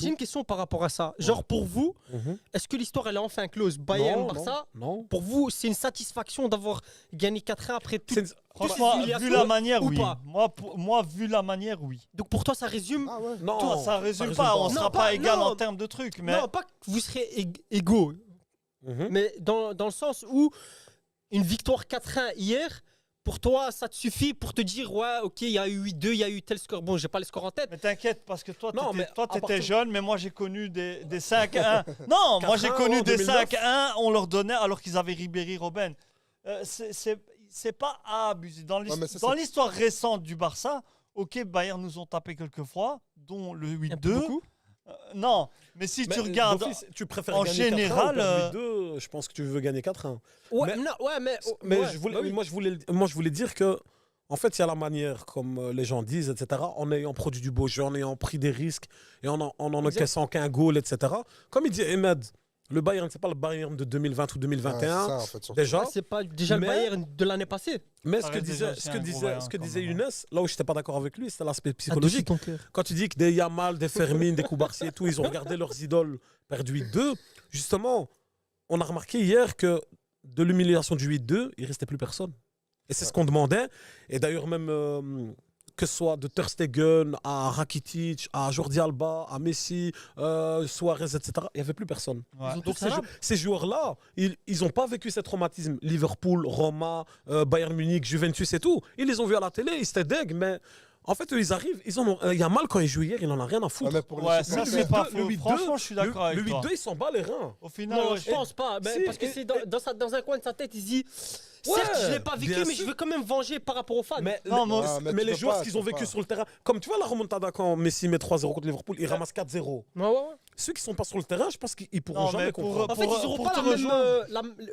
j'ai une question par rapport à ça. Genre, pour vous, est-ce que l'histoire, elle est enfin close? Bayern, Barça, Non. pour vous, c'est une satisfaction d'avoir gagné 4-1 après tout. Franchement, vu la manière, ou oui. pas Moi, vu la manière, oui. Donc pour toi, ça résume. Ah ouais. Non, Toi, ça résume pas. On Non, sera pas- pas égal non. en termes de trucs, mais Non, pas que vous serez égaux, mais dans le sens où une victoire 4-1 hier, pour toi, ça te suffit pour te dire, ouais, ok, il y a eu 8-2, il y a eu tel score. Bon, j'ai pas les scores en tête. Mais t'inquiète, parce que toi, Non, t'étais mais à t'étais partir- jeune, mais moi, j'ai connu des 5-1. Non, moi, j'ai 4-1 connu en des 2009. 5-1, on leur donnait alors qu'ils avaient Ribéry, Robben. C'est pas abusé. Dans mais ça, dans c'est- l'histoire récente du Barça, ok, Bayern nous ont tapé quelques fois, dont le Un peu 8-2. beaucoup. Non, mais si tu regardes... d'office, tu préfères en gagner général, 4-1 ou perdre 8-2, je pense que tu veux gagner 4-1. Ouais, Mais- non, ouais, mais. Mais ouais, je voulais, bah oui. moi, je voulais dire que, en fait, il y a la manière, comme les gens disent, etc., en ayant produit du beau jeu, en ayant pris des risques et en encaissant qu'un goal, etc. Comme il dit Ahmed, le Bayern, c'est pas le Bayern de 2020 ou 2021, ça, en fait, surtout. déjà. Ouais, c'est pas déjà Mais- le Bayern de l'année passée. Mais Ça ce que reste déjà disait, aussi un gros Bayern, ce que quand disait même, Younes, là où je n'étais pas d'accord avec lui, c'était l'aspect Adoucis psychologique. ton cœur. Quand tu dis que des Yamal, des Fermin, des Koubarsi et tout, ils ont regardé leurs idoles perdre 8-2, justement, on a remarqué hier que de l'humiliation du 8-2, il ne restait plus personne. Et c'est ce qu'on demandait. Et d'ailleurs, même que ce soit de Ter Stegen à Rakitic, à Jordi Alba, à Messi, Suarez, etc., il n'y avait plus personne. Ouais. Ils ont Donc tous un ces joueurs-là, ils n'ont pas vécu ce traumatisme. Liverpool, Roma, Bayern Munich, Juventus et tout. Ils les ont vus à la télé, ils étaient deg, mais en fait, eux, ils arrivent, il y a mal quand il joue hier, il n'en a rien à Ouais, foutre. mais pour les Ouais, supporters, ça, c'est pas le faux. 8-2, Franchement, je suis d'accord avec Le toi. 8-2, il s'en bat les reins. Au final, Non, ouais, je pense pas. Mais Si, parce que c'est dans un coin de sa tête, il se dit Ouais, certes, je l'ai pas vécu, bien mais sûr. je veux quand même venger par rapport aux fans. Mais, Non, mais- mais tu les peux joueurs, pas, ce qu'ils tu ont peux vécu pas. sur le terrain, comme tu vois la remontada quand Messi met 3-0 contre Liverpool, il ramasse 4-0. Ouais, ouais. Ceux qui sont pas sur le terrain, je pense qu'ils pourront Non, jamais mais pour- comprendre. En fait, ils n'auront pour pas te la même, rejoindre.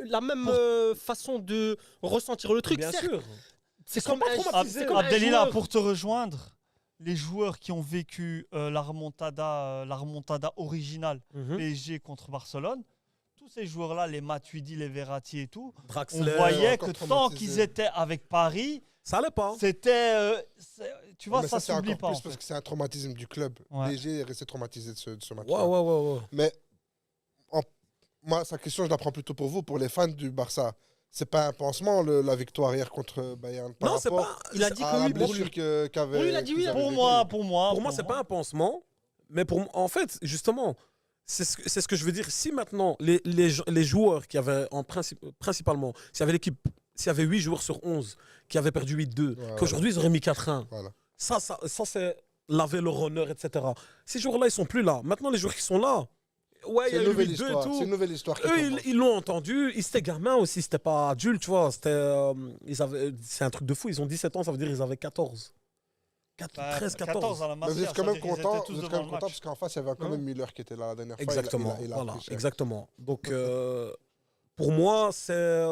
la même façon de ressentir le truc. Bien certes. sûr. C'est sont comme pas un, traumatisés. c'est comme un Abdelila, joueur. pour te rejoindre, les joueurs qui ont vécu la remontada originale Mhm. PSG contre Barcelone, tous ces joueurs-là, les Matuidi, les Verratti et tout, on Draxler, voyait encore que tant traumatisé. qu'ils étaient avec Paris, ça allait pas. c'était... tu vois, mais ça c'est s'oublie encore pas. plus En parce fait. que c'est un traumatisme du club. Ouais. PSG est resté traumatisé de ce match. Ouais. Mais moi, sa question, je la prends plutôt pour vous, pour les fans du Barça. C'est pas un pansement, la victoire hier contre Bayern. Par Non, c'est rapport pas. Il a dit à que la oui, pour blessure lui. qu'avait. Pour lui, il a dit oui, qu'ils hein. avaient Pour vécue. moi, Pour moi, c'est pas un pansement. Mais en fait, justement, c'est ce que je veux dire. Si maintenant, les joueurs qui avaient, principalement, s'il y avait l'équipe, s'il y avait 8 joueurs sur 11 qui avaient perdu 8-2, Ouais, qu'aujourd'hui, ils auraient mis 4-1. Voilà. Ça c'est laver leur honneur, etc. Ces joueurs-là, ils sont plus là. Maintenant, les joueurs qui sont là, ouais, il C'est y a une eu nouvelle 8-2 et histoire. tout. C'est une nouvelle histoire qui Eux, commence. ils l'ont entendu. Ils étaient gamins aussi, c'était pas adultes, tu vois. C'est un truc de fou. Ils ont 17 ans, ça veut dire qu'ils avaient 14. 13, 14. à la Mais vous Masia, êtes quand même ça veut dire qu'ils content, étaient tous vous êtes devant quand même le content match. parce qu'en face, il y avait quand même Müller qui était là la dernière fois. Exactement, Il a voilà, pris cher. exactement. Donc, pour moi, c'est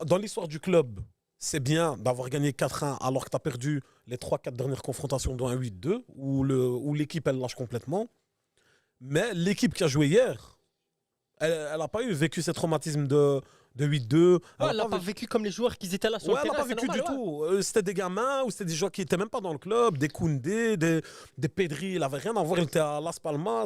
dans l'histoire du club, c'est bien d'avoir gagné 4-1 alors que tu as perdu les 3-4 dernières confrontations, dont un 8-2, où l'équipe, elle lâche complètement. Mais l'équipe qui a joué hier, elle n'a pas vécu ce traumatisme de 8-2. Elle l'a pas vécu comme les joueurs qui étaient là sur Ouais, le elle n'a terrain. pas c'est vécu du normal, ouais. tout. C'était des gamins ou c'était des joueurs qui n'étaient même pas dans le club, des Koundé, des Pedri. Il n'avait rien à voir. Il était à Las Palmas